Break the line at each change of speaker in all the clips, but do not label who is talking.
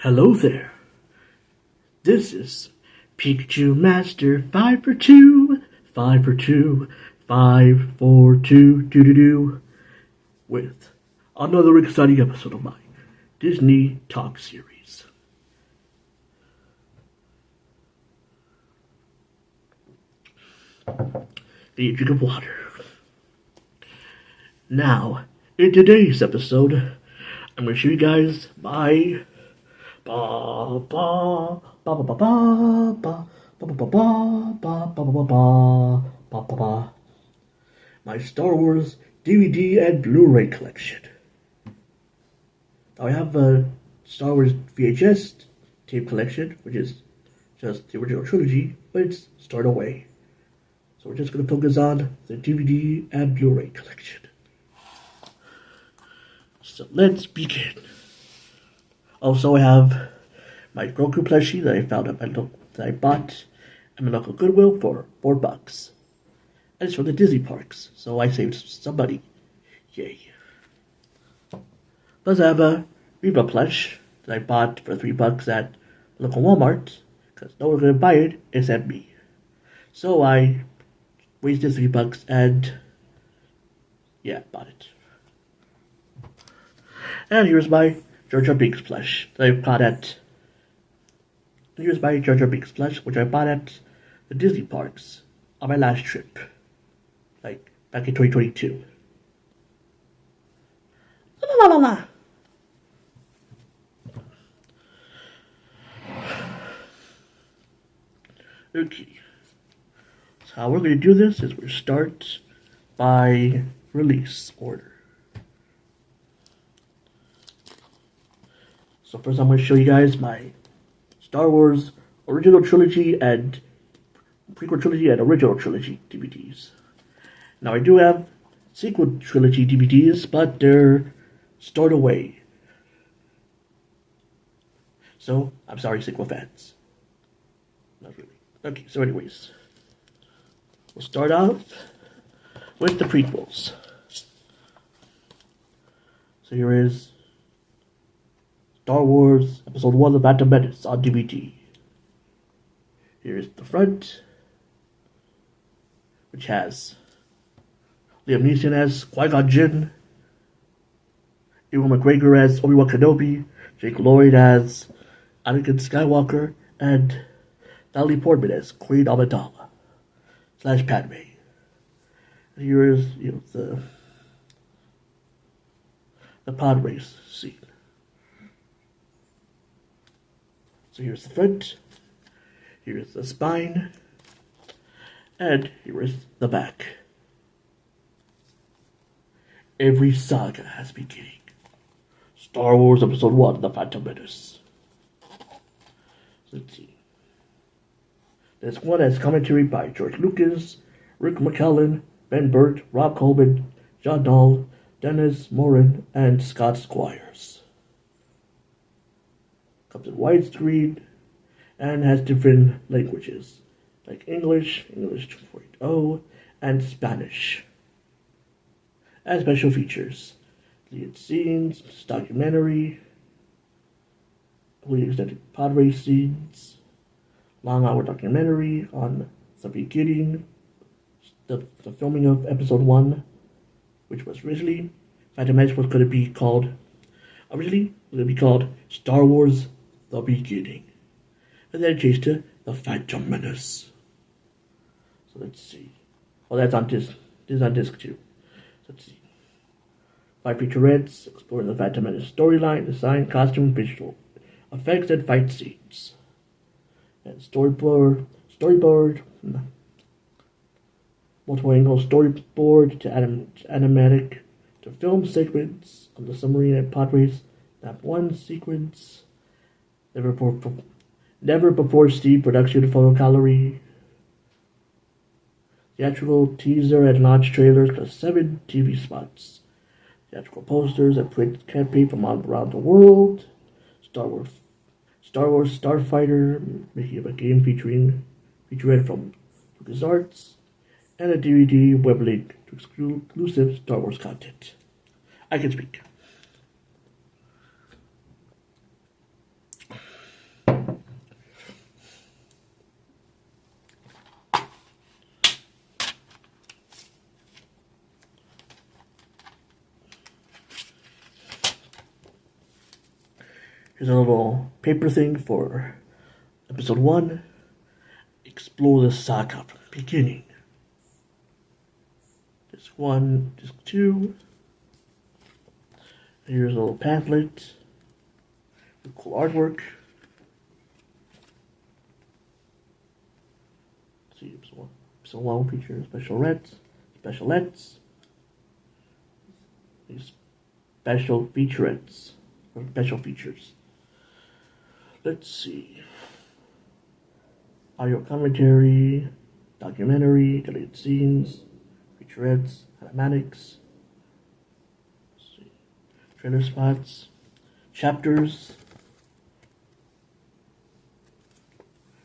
Hello there. This is Pikachumaster 5 for 2, 5 for 2, 5 for 2, doo with another exciting episode of my Disney Talk series. Need a drink of water. Now, in today's episode, I'm going to show you guys my my Star Wars DVD and Blu-ray collection. I have a Star Wars VHS tape collection, which is just the original trilogy, but it's stored away. So we're just going to focus on the DVD and Blu-ray collection. So let's begin. Also, I have my Grogu plushie that I found that I bought at my local Goodwill for $4. And it's from the Disney parks, so I saved some money. Yay! Plus, I have a Reba plush that I bought for $3 at local Walmart because no one's gonna buy it except me. So I wasted $3 and bought it. And here's my Jar Jar Binks plush that I bought at. And here's my Jar Jar Binks plush, which I bought at the Disney parks on my last trip, like back in 2022. La la la la. Okay. So how we're going to do this is we'll start by release order. So first I'm going to show you guys my Star Wars original trilogy and prequel trilogy and original trilogy DVDs. Now I do have sequel trilogy DVDs, but they're stored away. So I'm sorry, sequel fans. Not really. Okay, so anyways, we'll start off with the prequels. So here is Star Wars Episode 1 The Phantom Menace on DVD. Here's the front, which has Liam Neeson as Qui-Gon Jinn, Ewan McGregor as Obi-Wan Kenobi, Jake Lloyd as Anakin Skywalker, and Natalie Portman as Queen Amidala / Padme. And here is the pod race scene. So here's the front, here's the spine, and here is the back. Every saga has a beginning. Star Wars Episode 1, The Phantom Menace. Let's see. This one has commentary by George Lucas, Rick McCallum, Ben Burt, Rob Coleman, John Dahl, Dennis Morin, and Scott Squires. Comes in widescreen and has different languages like English, English 2.0, and Spanish. And special features: deleted scenes, documentary, fully extended pod race scenes, long-hour documentary on the beginning, the filming of Episode 1, which was originally Phantom Menace was going to be called Star Wars The Beginning. And then it changed to The Phantom Menace. So let's see. Well, that's on disc. This is on disc 2. So let's see. 5 featurettes exploring the Phantom Menace storyline, design, costume, visual effects, and fight scenes. And storyboard, multiple angle storyboard to animatic to film sequence of the submarine and pod race. That one sequence. Never before seen production photo gallery. Theatrical teaser and launch trailers plus 7 TV spots. Theatrical posters and print campaign from all around the world. Star Wars Starfighter, making of a game featurette from LucasArts, and a DVD web link to exclusive Star Wars content. I can speak. Here's a little paper thing for episode 1. Explore the saga from the beginning. Disc 1, Disc 2. Here's a little pamphlet with cool artwork. Let's see, episode 1 features specialettes. These special featurettes, or special features. Let's see. Audio commentary, documentary, deleted scenes, featurettes, animatics. Let's see. Trailer spots, chapters.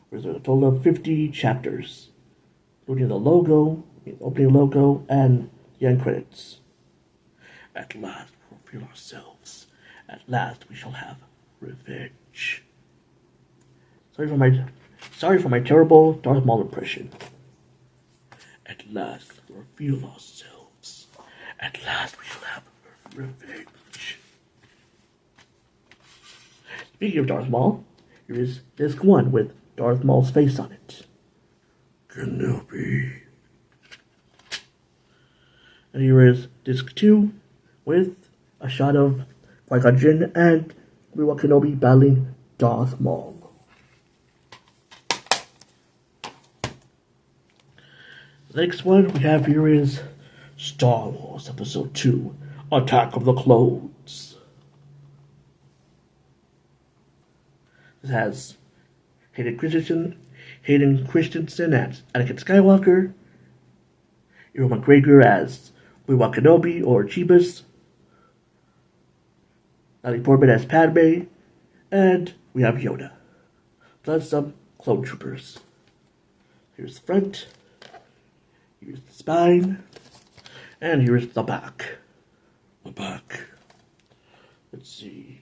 There's a total of 50 chapters, including the logo, the opening logo, and the end credits. At last we will feel ourselves. At last we shall have revenge. Sorry for my terrible Darth Maul impression. At last we will feel ourselves. At last we shall have revenge. Speaking of Darth Maul, here is Disc 1 with Darth Maul's face on it. Kenobi. And here is Disc 2 with a shot of Qui-Gon Jinn and Obi-Wan Kenobi battling Darth Maul. The next one we have here is Star Wars Episode 2, Attack of the Clones. This has Hayden Christensen as Anakin Skywalker, Ewan McGregor as Obi-Wan Kenobi or Jeebus, Natalie Portman as Padme, and we have Yoda, plus some clone troopers. Here's the front, here's the spine, and here's the back. Let's see.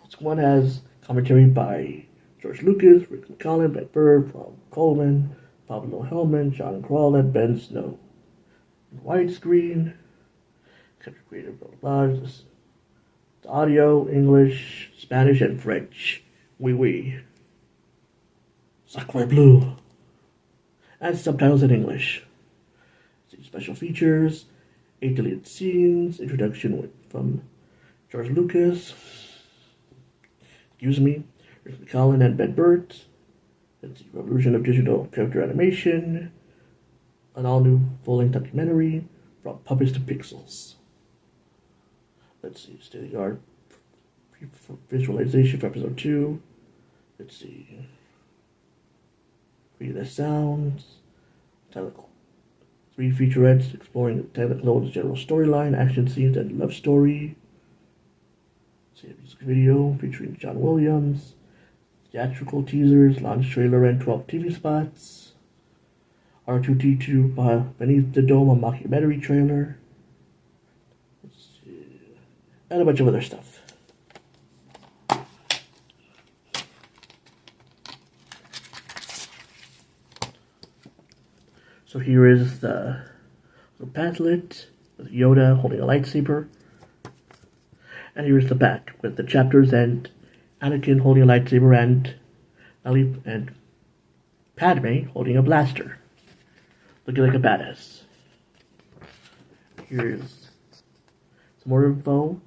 This one has commentary by George Lucas, Rick McCallum, Brett Bird, Rob Coleman, Pablo Hellman, John Kroll, and Ben Snow. Widescreen, country creative, blah, blah, blah. The audio, English, Spanish, and French. Oui. Sacre bleu. And subtitles in English. See special features, 8 deleted scenes, introduction from George Lucas. Excuse me, Rick McCallum and Ben Burt. Let's see, Revolution of Digital Character Animation. An all-new full-length documentary from Puppets to Pixels. Let's see, state-of-the-art visualization for episode 2. Let's see. Read the sounds. 3 featurettes exploring the Techniclone's general storyline, action scenes, and love story. Let's see a music video featuring John Williams. Theatrical teasers, launch trailer, and 12 TV spots. R2-D2 Beneath the Dome, a mockumentary trailer. Let's see. And a bunch of other stuff. So here is the pamphlet with Yoda holding a lightsaber. And here's the back with the chapters and Anakin holding a lightsaber and Padme holding a blaster. Looking like a badass. Here's some more info.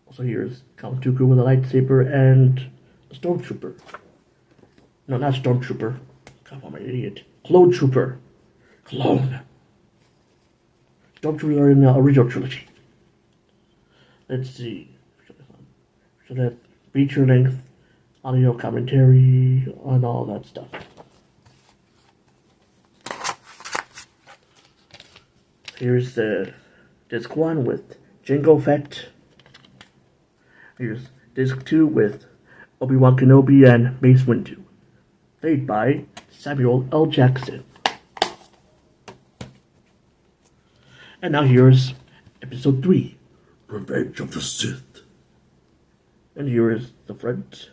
Also here's Count Dooku with a lightsaber and a stormtrooper. No, not stormtrooper. God, I'm an idiot. Clone trooper. Clone. Stormtroopers are in the original trilogy. Let's see. So that feature length, audio commentary, and all that stuff. Here's the Disc 1 with Jango Fett. Here's Disc 2 with Obi-Wan Kenobi and Mace Windu, played by Samuel L. Jackson. And now here's Episode 3, Revenge of the Sith. And here is the front.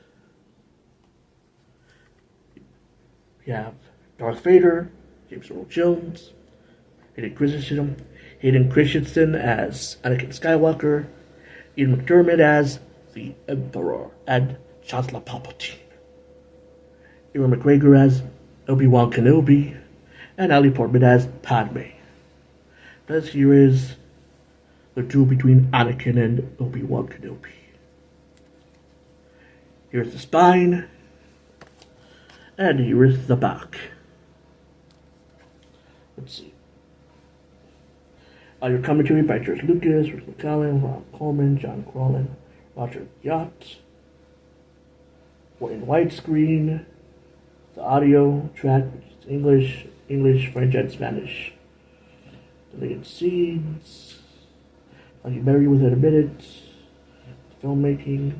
We have Darth Vader, James Earl Jones, Hayden Christensen as Anakin Skywalker, Ian McDiarmid as the Emperor, and Chancellor Palpatine. Ewan McGregor as Obi-Wan Kenobi, and Natalie Portman as Padme. Plus, here is the duel between Anakin and Obi-Wan Kenobi. Here's the spine, and here is the back. Let's see. Your commentary by George Lucas, Rick McCallum, Rob Coleman, John Crowlin, Roger Yacht. In widescreen, the audio track, which is English, French, and Spanish. Deleted scenes, documentary within a minute, filmmaking.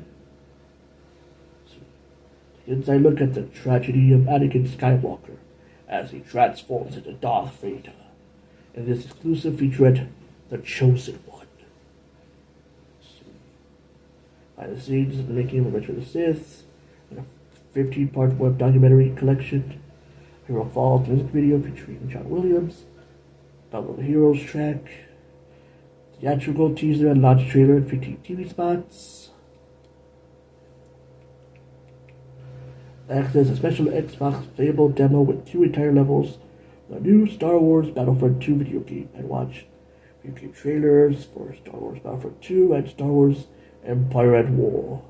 Inside look at the tragedy of Anakin Skywalker as he transforms into Darth Vader in this exclusive featurette, The Chosen One. Behind the scenes of the making of Revenge of the Sith, and a 15-part web documentary collection, Hero Falls music video featuring John Williams, Battle of the Heroes track, theatrical teaser and launch trailer and 15 TV spots. Access a special Xbox playable demo with 2 entire levels, the new Star Wars Battlefront 2 video game, and watch video game trailers for Star Wars Battlefront 2 and Star Wars Empire at War.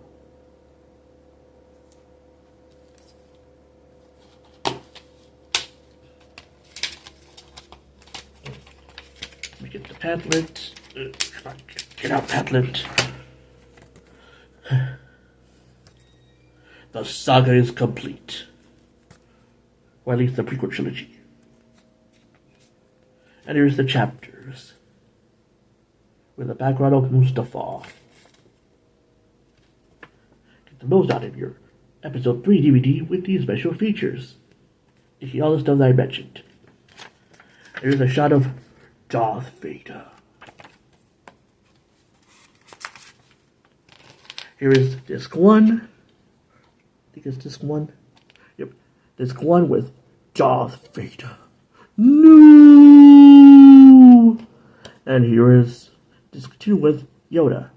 Let me get the Padlet. Come on, get out, Padlet. The saga is complete. Or at least the prequel trilogy. And here's the chapters. With the background of Mustafa. Get the most out of your episode 3 DVD with these special features. You see all the stuff that I mentioned. Here's a shot of Darth Vader. Here is disc 1. I think it's disc 1. Yep. Disc 1 with Darth Vader. No! And here is disc 2 with Yoda.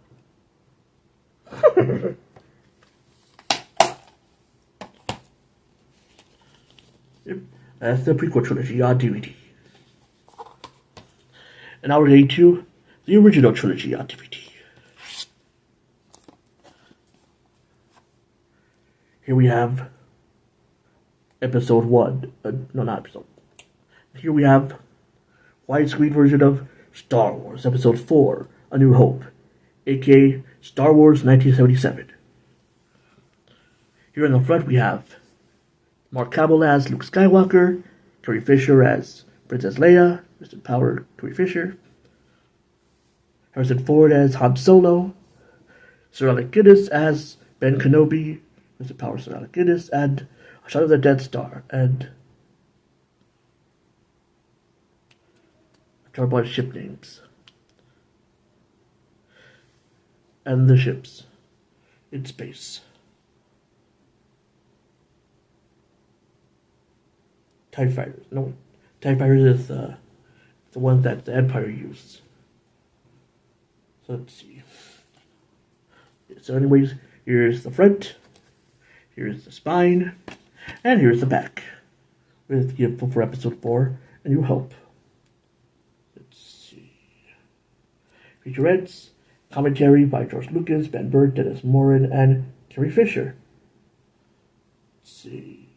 Yep. That's the prequel trilogy on DVD. And now we're getting to the original trilogy on DVD. Here we have episode 1. No, not episode. Here we have widescreen version of Star Wars Episode 4, A New Hope, aka Star Wars 1977. Here in the front we have Mark Hamill as Luke Skywalker, Carrie Fisher as Princess Leia, Mr. Power Carrie Fisher, Harrison Ford as Han Solo, Sir Alec Guinness as Ben Kenobi, Mr. Power Sir Alec Guinness, and a shot of the Death Star, and a bunch of ship names. And the ships in space. TIE Fighters. No, TIE Fighters is the one that the Empire used. So let's see. So anyways, here's the front, here's the spine, and here's the back. With the info for episode 4, A New Hope. Let's see. Featurettes, commentary by George Lucas, Ben Burtt, Dennis Morin, and Carrie Fisher. Let's see.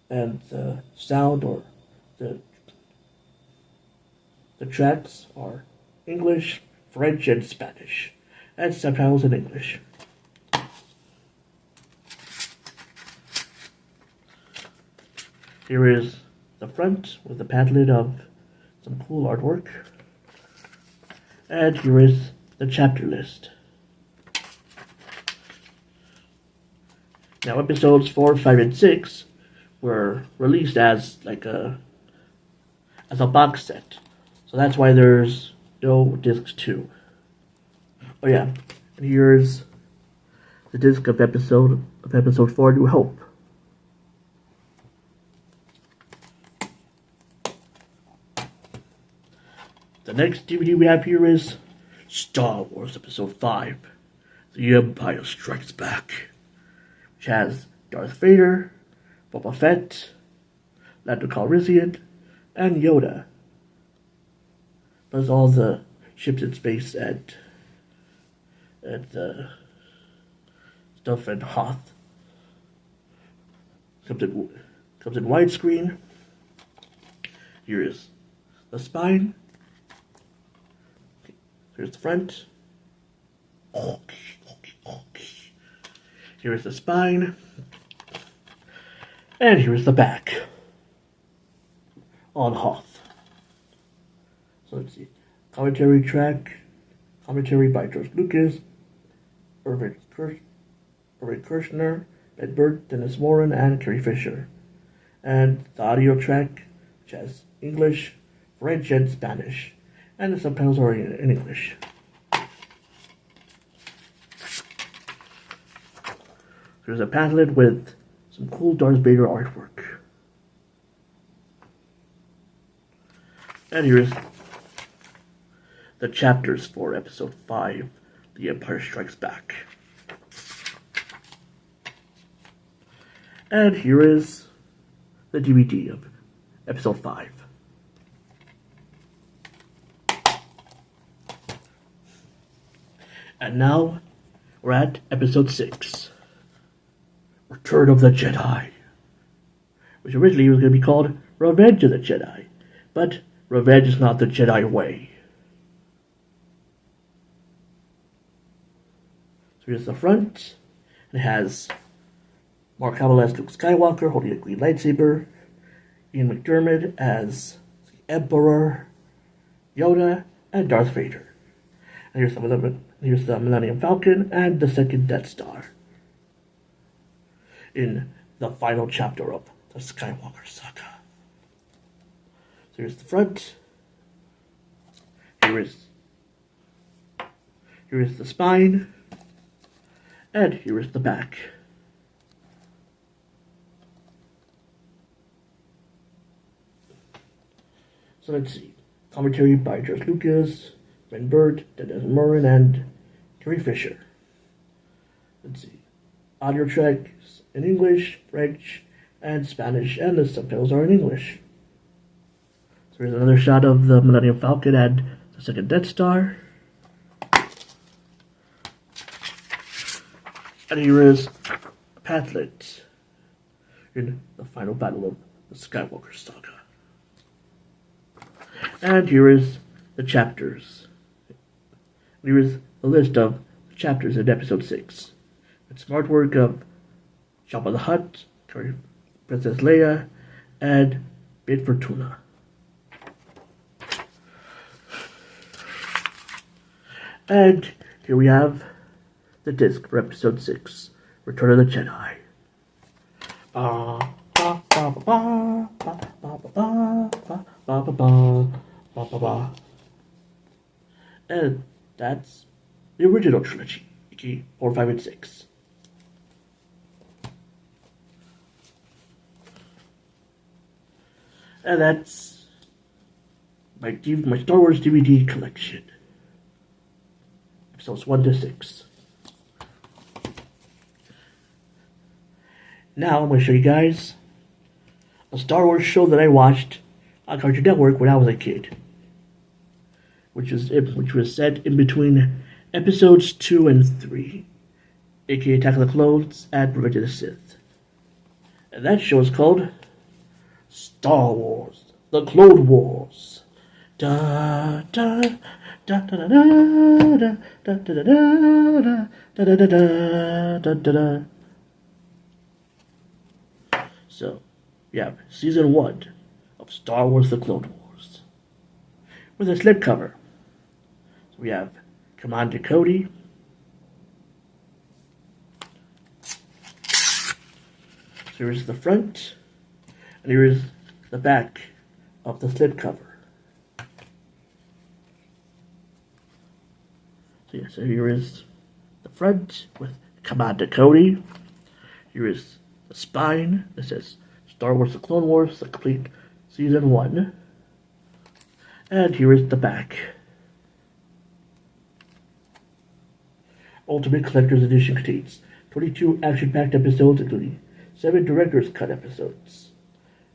And the sound or the tracks are English, French, and Spanish, and subtitles in English. Here is the front with the Padlet of some cool artwork. And here is the chapter list. Now episodes 4, 5, and 6 were released as a box set. So that's why there's no disc 2. Oh yeah, and here's the disc of episode 4, New Hope. The next DVD we have here is Star Wars Episode 5, The Empire Strikes Back. which has Darth Vader, Boba Fett, Lando Calrissian, and Yoda. Plus all the ships in space and stuff and Hoth. Comes in widescreen. Here is the spine. Here's the front. Here is the spine. And here is the back on Hoth. So let's see. Commentary track. Commentary by George Lucas, Irvin Kershner, Ed Bird, Dennis Moran, and Carrie Fisher. And the audio track, which has English, French, and Spanish. And the subtitles are in English. There's a pamphlet with some cool Darth Vader artwork. And here's the chapters for Episode 5, The Empire Strikes Back. And here is the DVD of Episode 5. And now, we're at Episode 6, Return of the Jedi, which originally was going to be called Revenge of the Jedi, but revenge is not the Jedi way. So here's the front. It has Mark Hamill as Luke Skywalker holding a green lightsaber, Ian McDiarmid as the Emperor, Yoda, and Darth Vader. And here's the Millennium Falcon and the second Death Star in the final chapter of the Skywalker saga. So here's the front. Here is the spine. And here is the back. So let's see. Commentary by George Lucas, Ben Bird, Dennis Moran, and Carrie Fisher. Let's see. Audio tracks in English, French, and Spanish, and the subtitles are in English. So here's another shot of the Millennium Falcon and the second Death Star. And here is a pamphlet in the final battle of the Skywalker saga. And here is the chapters. Here is the list of the chapters in Episode 6. It's some artwork of Jabba the Hutt, Princess Leia, and Bib Fortuna. And here we have the disc for Episode 6, Return of the Jedi. And that's the original trilogy, 4, 5, and 6. And that's my Star Wars DVD collection. Episodes 1 to 6. Now I'm going to show you guys a Star Wars show that I watched on Cartoon Network when I was a kid, which was set in between Episodes 2 and 3, aka Attack of the Clones and Revenge of the Sith. And that show is called Star Wars: The Clone Wars. Da da da da da da da da da da da da da da. So, we have Season 1 of Star Wars: The Clone Wars with a slipcover. So we have Commander Cody, so here's the front, and here is the back of the slipcover. So here is the front with Commander Cody. Here is the spine that says Star Wars: The Clone Wars, the complete Season 1. And here is the back. Ultimate Collector's Edition contains 22 action-packed episodes, including 7 director's cut episodes.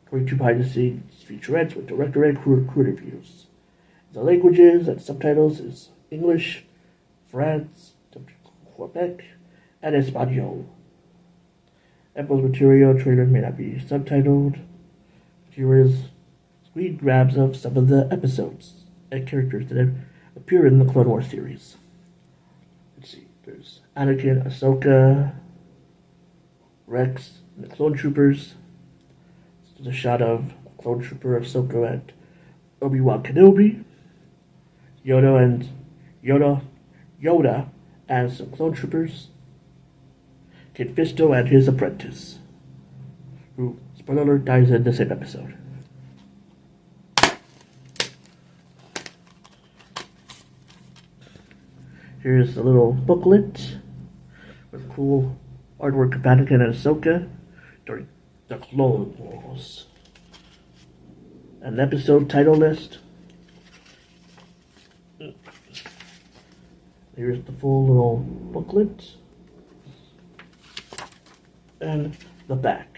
22 behind-the-scenes featurettes with director and crew reviews. The languages and subtitles is English, France, Quebec, and Espanol. Episode material trailers may not be subtitled. Here is screen grabs of some of the episodes and characters that have appeared in the Clone Wars series. Let's see, there's Anakin, Ahsoka, Rex, and the Clone Troopers. There's a shot of a Clone Trooper, Ahsoka, and Obi-Wan Kenobi. Yoda and some Clone Troopers. Kid Fisto and his apprentice, who, spoiler alert, dies in the same episode. Here's a little booklet with cool artwork of Anakin and Ahsoka during the Clone Wars. An episode title list. Here's the full little booklet. And the back.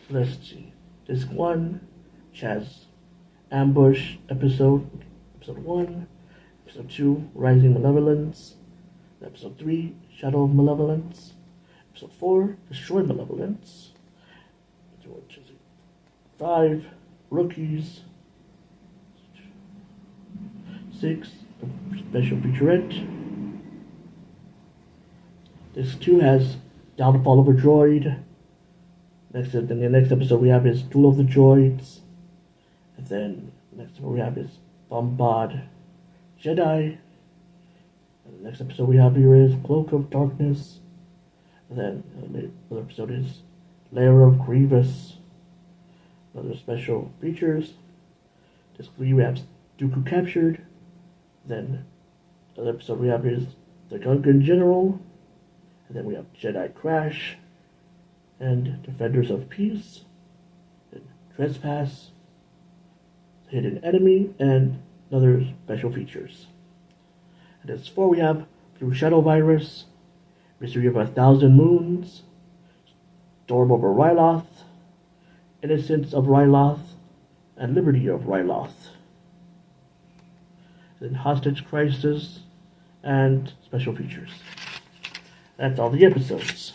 Let's see. Disc 1, which has Ambush episode 1, episode 2, Rising Malevolence, episode 3, Shadow of Malevolence, episode 4, Destroy Malevolence, 5, Rookies, 6, Special Featurette. Disc 2 has Downfall of a Droid. Then the next episode we have is Duel of the Droids. And then the next episode we have is Bombard Jedi. And the next episode we have here is Cloak of Darkness. And then another episode is Lair of Grievous. Another special features. Disc 3 we have Dooku Captured. Then another episode we have is The Gungan General. And then we have Jedi Crash, and Defenders of Peace, and Trespass, Hidden Enemy, and other special features. And as 4 we have Blue Shadow Virus, Mystery of 1,000 Moons, Storm over Ryloth, Innocence of Ryloth, and Liberty of Ryloth. And then Hostage Crisis, and special features. That's all the episodes.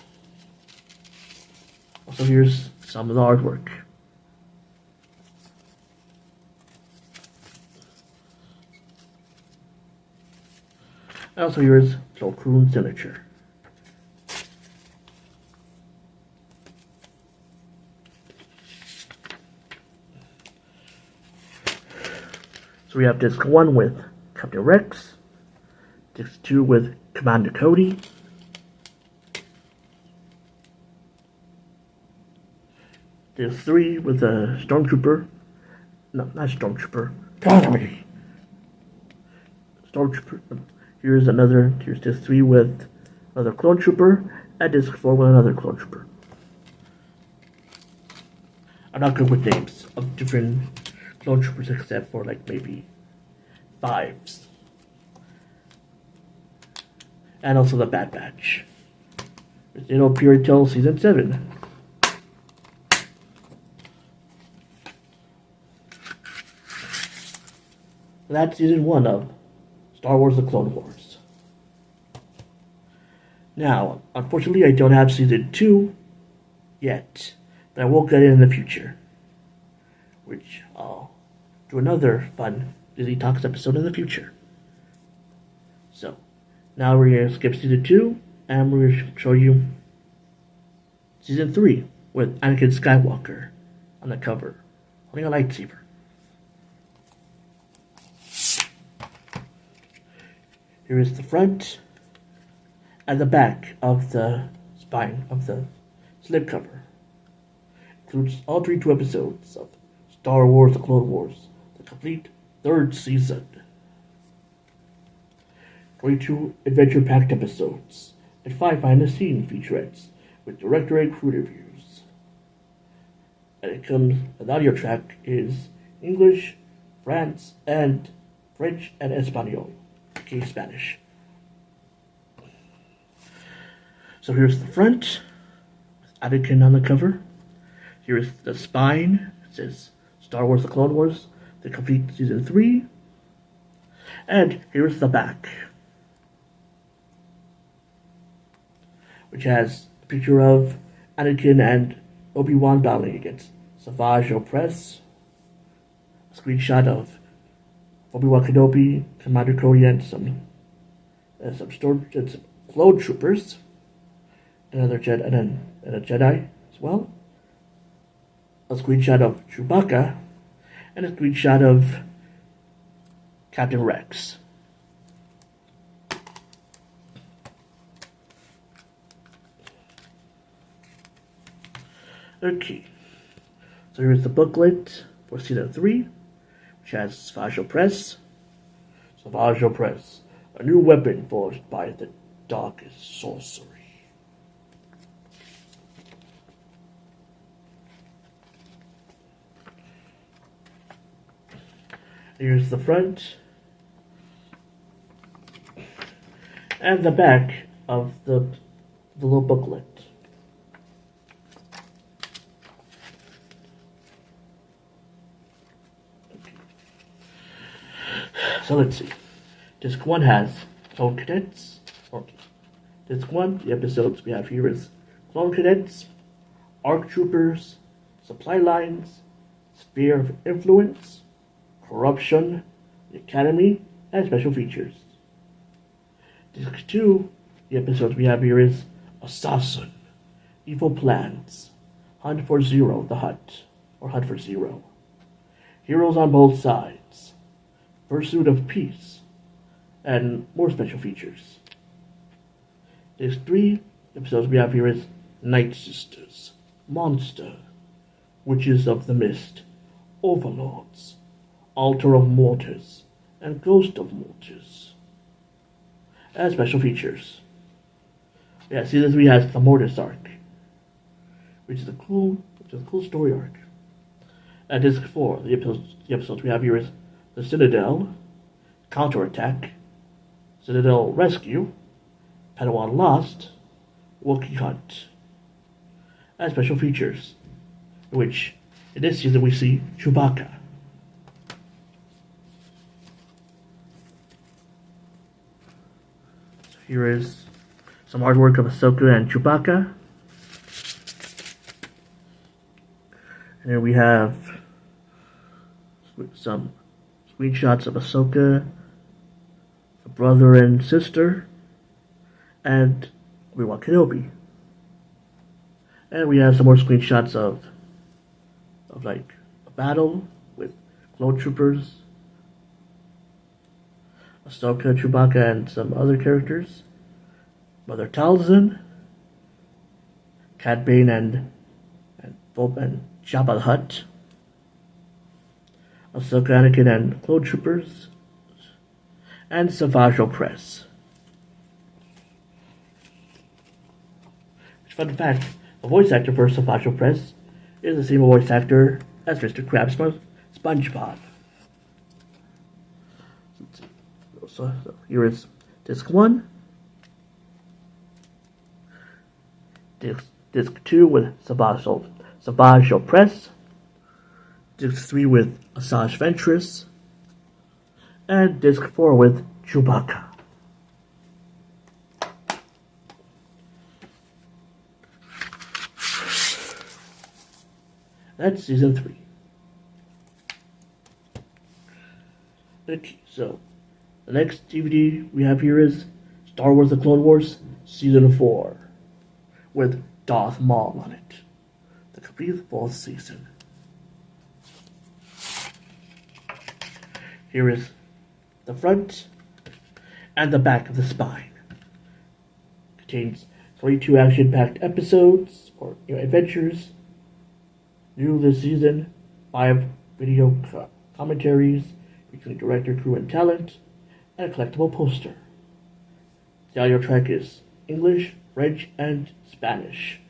Also, here's some of the artwork. Also, here's Plo Koon's signature. So we have Disc 1 with Captain Rex, Disc 2 with Commander Cody, Disc 3 with a Stormtrooper. No, not Stormtrooper. Stormtrooper. Here's Disc 3 with another Clone Trooper, and Disc 4 with another Clone Trooper. I'm not good with names of different Clone Troopers except for like maybe 5s. And also the Bad Batch. It'll appear until Season 7. That's Season 1 of Star Wars The Clone Wars. Now, unfortunately I don't have Season 2 yet, but I will get it in the future. Which I'll do another fun Disney Talks episode in the future. So, now we're going to skip Season 2, and we're going to show you Season 3 with Anakin Skywalker on the cover, holding a lightsaber. Here is the front and the back of the spine of the slipcover. Includes all 32 episodes of Star Wars The Clone Wars, the complete 3rd season. 22 adventure-packed episodes, and 5 behind-the-scenes featurettes with director and crew reviews. And the audio track is English, French, and Espanol. Okay, Spanish. So here's the front, with Anakin on the cover. Here's the spine. It says Star Wars: The Clone Wars, the complete season 3. And here's the back, which has a picture of Anakin and Obi-Wan battling against Savage Opress, a screenshot of Obi-Wan Kenobi, Commander Cody, and some clone troopers, another Jedi, and a Jedi as well. A screenshot of Chewbacca, and a screenshot of Captain Rex. Okay, so here's the booklet for season 3, which has Savage Opress. Savage Opress, a new weapon forged by the darkest sorcery. Here's the front and the back of the little booklet. Okay. So let's see. Disc 1 has Clone Cadets. Okay. Disc 1, the episodes we have here is Clone Cadets, ARC Troopers, Supply Lines, Sphere of Influence, Corruption, the Academy, and Special Features. Disc 2, the episodes we have here is Assassin, Evil Plans, Hunt for Zero, the Hunt, or Hunt for Zero, Heroes on Both Sides, Pursuit of Peace, and more special features. Disc 3, the episodes we have here is Night Sisters, Monster, Witches of the Mist, Overlords, Altar of Mortars, and Ghost of Mortars. And special features. Yeah, season 3 has the Mortis arc, which is a cool story arc. And disc 4, the episodes we have here is the Citadel, Counterattack, Citadel Rescue, Padawan Lost, Wookiee Hunt, and special features, in which in this season we see Chewbacca. So here is some artwork of Ahsoka and Chewbacca. And then we have some screenshots of Ahsoka, the brother and sister, and Obi-Wan Kenobi. And we have some more screenshots of like a battle with clone troopers, Ahsoka, Chewbacca, and some other characters. Mother Talzin, Cad Bane, and Jabba the Hutt, Ahsoka, Anakin, and clone troopers, and Savage Opress. Fun fact, the voice actor for Savage Opress is the same voice actor as Mr. Krabs from SpongeBob. So here is disc 1, disc 2 with Savage Opress, disc 3 with Asajj Ventress, and disc 4 with Chewbacca. That's season 3. Okay, so the next DVD we have here is Star Wars: The Clone Wars Season 4, with Darth Maul on it. The complete 4th season. Here is the front and the back of the spine. Contains 22 action-packed episodes or adventures. New this season, 5 video commentaries featuring director, crew, and talent, and a collectible poster. The audio track is English, French, and Spanish.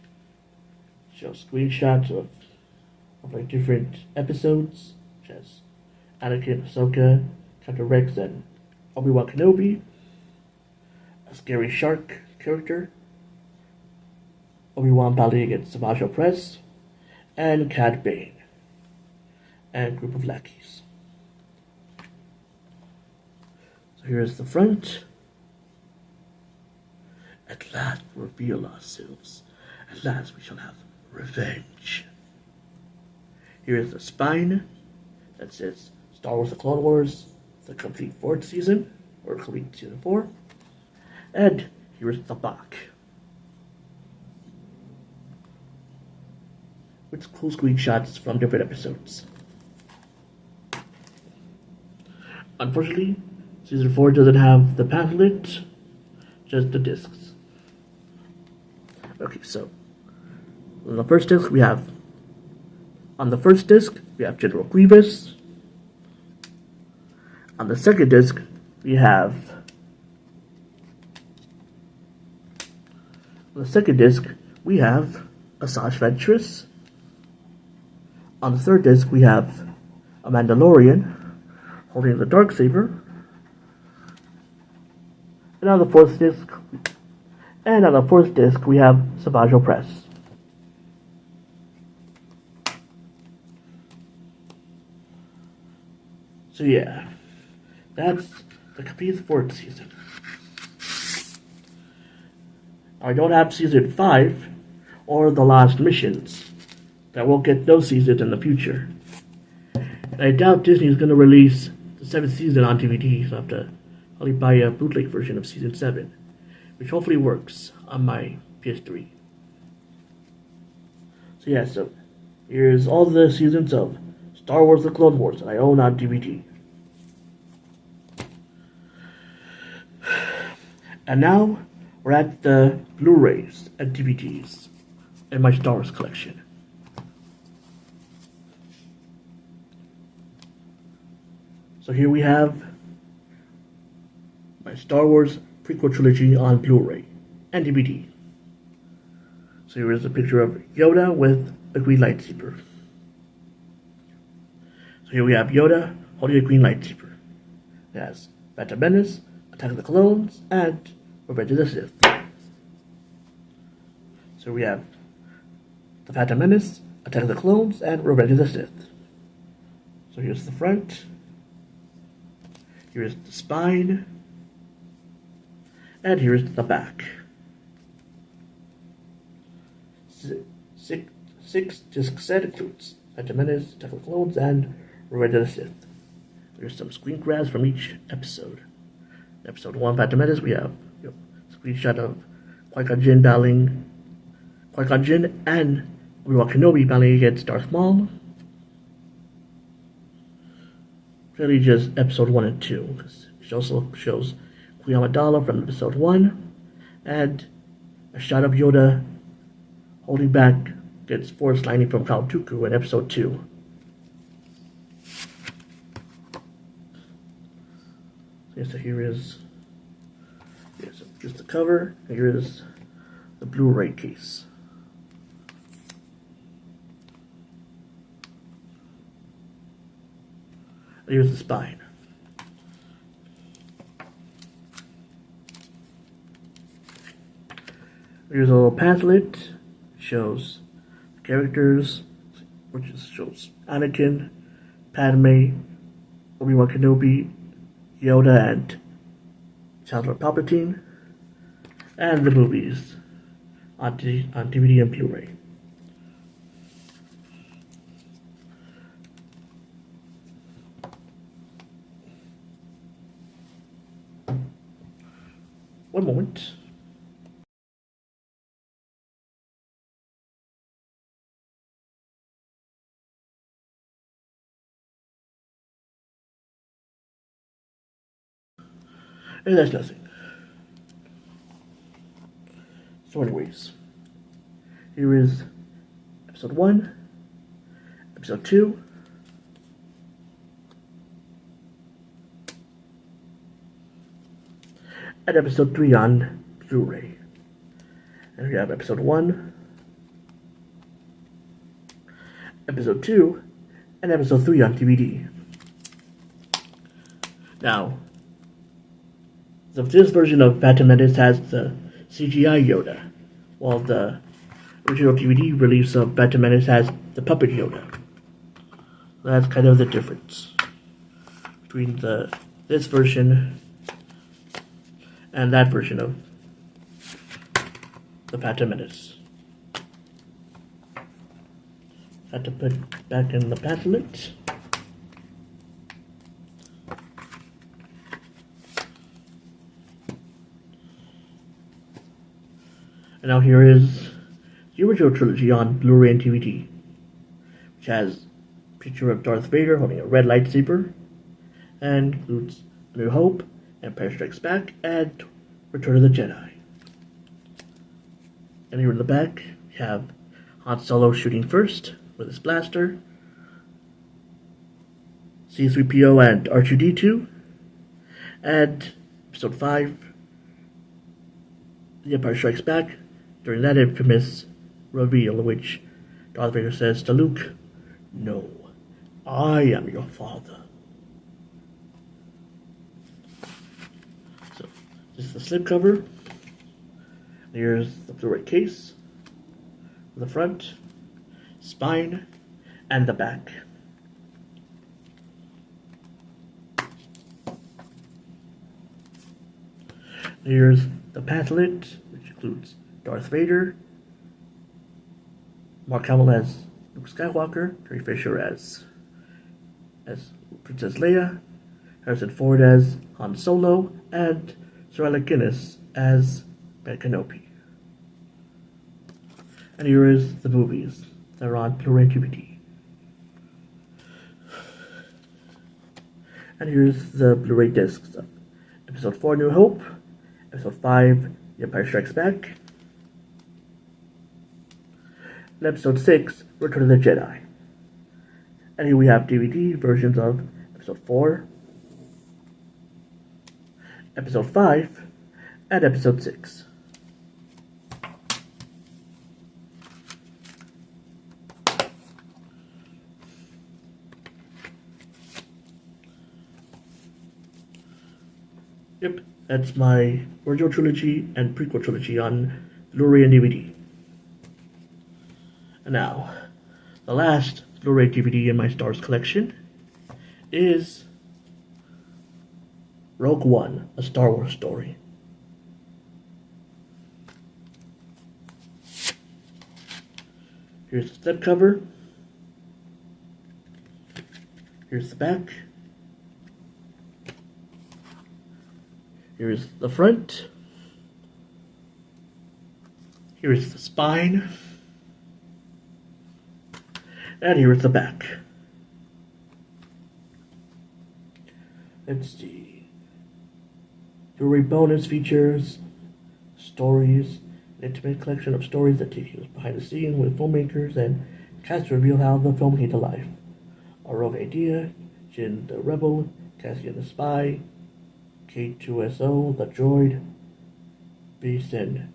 Shows screenshots of like different episodes, such as Anakin, Ahsoka, Captain Rex, and Obi-Wan Kenobi. A scary shark character, Obi-Wan battling against Savage Opress, and Cad Bane, and group of lackeys. So here's the front. At last we reveal ourselves. At last we shall have revenge. Here is the spine that says Star Wars The Clone Wars, the complete 4th season, or complete season 4. And here is the back, with cool screenshots from different episodes. Unfortunately, season 4 doesn't have the pamphlet, just the discs. Okay, so on the first disc we have General Grievous. On the second disc we have Asajj Ventress. On the third disc we have a Mandalorian holding the Darksaber. And on the fourth disc we have Savage Opress. So yeah, that's the complete 4th season. I don't have season 5 or the last missions. That will get those seasons in the future. And I doubt Disney is going to release the 7th season on DVD, so I have to only buy a bootleg version of season 7, which hopefully works on my PS3. So yeah, so here's all the seasons of Star Wars The Clone Wars that I own on DVD. And now we're at the Blu-rays and DVDs in my Star Wars collection. So here we have my Star Wars prequel trilogy on Blu-ray and DVD. So here is a picture of Yoda with a green lightsaber. So here we have Yoda holding a green lightsaber. It has Phantom Menace, Attack of the Clones, and Revenge of the Sith. So we have the Phantom Menace, Attack of the Clones, and Revenge of the Sith. So here's the front. Here's the spine. And here's the back. Six disc set includes Phantom Menace, Attack of the Clones, and Revenge of the Sith. There's some screen grabs from each episode. In episode 1, Phantom Menace, we have a screenshot of Qui-Gon Jinn and Obi-Wan Kenobi battling against Darth Maul. Really just episode 1 and 2, because it also shows Queen Amidala from episode 1, and a shot of Yoda holding back against Force Lightning from Count Dooku in episode 2. So here is the cover, and here is the Blu-ray case. And here's the spine. Here's a little pamphlet. It shows characters, which shows Anakin, Padme, Obi-Wan Kenobi, Yoda, and Chancellor Palpatine, and the movies on DVD and Blu-ray. One moment. And that's nothing. So anyways, here is episode 1, episode 2, and episode 3 on Blu-ray. And we have episode 1, episode 2, and episode 3 on DVD. Now, this version of Phantom Menace has the CGI Yoda, while the original DVD release of Phantom Menace has the puppet Yoda. That's kind of the difference between this version and that version of the Phantom Menace. Had to put back in the pamphlet. And now here is the original trilogy on Blu-ray and DVD, which has a picture of Darth Vader holding a red lightsaber, and includes A New Hope, Empire Strikes Back, and Return of the Jedi. And here in the back, we have Han Solo shooting first with his blaster, C-3PO and R2-D2, and Episode 5, The Empire Strikes Back, during that infamous reveal in which Darth Vader says to Luke, "No, I am your father." So, this is the slipcover. Here's the Blu-ray case, the front, spine, and the back. Here's the pamphlet, which includes Darth Vader, Mark Hamill as Luke Skywalker, Carrie Fisher as Princess Leia, Harrison Ford as Han Solo, and Sir Alec Guinness as Ben Kenobi. And here is the movies that are on Blu-ray and DVD. And here's the Blu-ray discs of Episode 4, New Hope, Episode 5, The Empire Strikes Back, and Episode 6, Return of the Jedi. And here we have DVD versions of Episode 4, Episode 5, and Episode 6. Yep, that's my original trilogy and prequel trilogy on Blu-ray and DVD. And now, the last Blu-ray DVD in my Star Wars collection is Rogue One, A Star Wars Story. Here's the slipcover. Here's the back. Here's the front. Here's the spine. And here's the back. Let's see. Blu-ray bonus features, stories, an intimate collection of stories that take you behind the scenes with filmmakers and cast reveal how the film came to life. A Rogue Idea, Jin the Rebel, Cassian the Spy, K2SO, the Droid, Beast and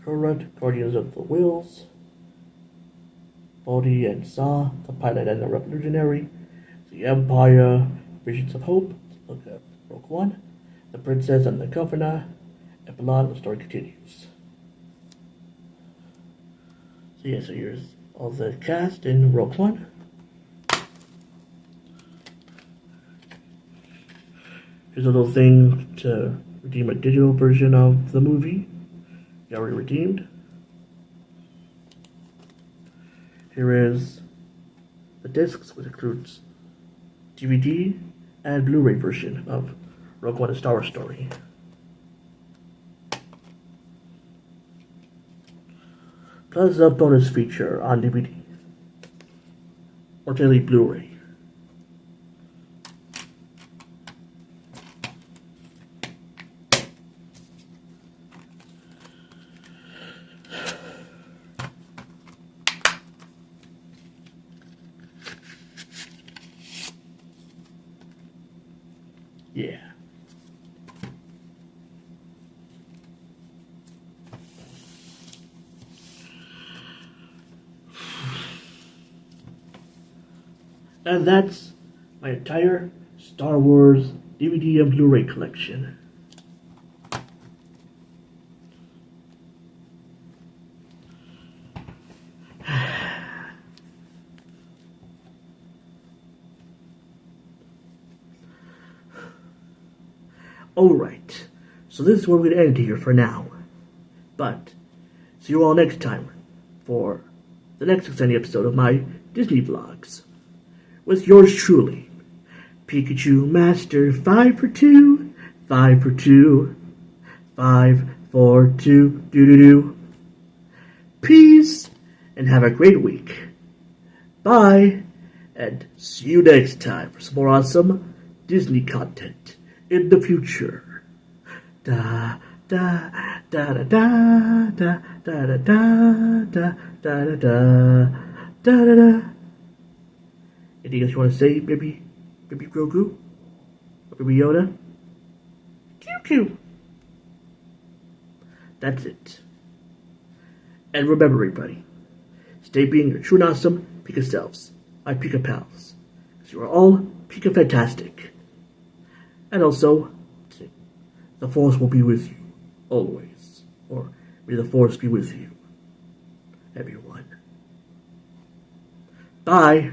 Kurut, Guardians of the Wills, Bodhi and Saw, the Pilot and the Revolutionary, The Empire, Visions of Hope, look at Rogue One, The Princess and the Governor, Epilogue, the story continues. So yeah, so here's all the cast in Rogue One. Here's a little thing to redeem a digital version of the movie. You already redeemed. Here is the discs, which includes DVD and Blu-ray version of Rogue One: A Star Wars Story. Plus a bonus feature on DVD or daily Blu-ray. Yeah. And that's my entire Star Wars DVD and Blu-ray collection. Alright, so this is where we're going to end here for now. But, see you all next time for the next exciting episode of my Disney vlogs. With yours truly, Pikachumaster 5 for 2, 5 for 2, 5 for 2, doo-doo-doo. Peace, and have a great week. Bye, and see you next time for some more awesome Disney content in the future. Da da da da da da da da da da da da da da. Anything else you want to say, baby Grogu? Or baby Yoda? Q. That's it. And remember, everybody, stay being your true and awesome Pika selves, my Pika pals, because you are all Pika fantastic. And also, the Force will be with you, always. Or may the Force be with you, everyone. Bye.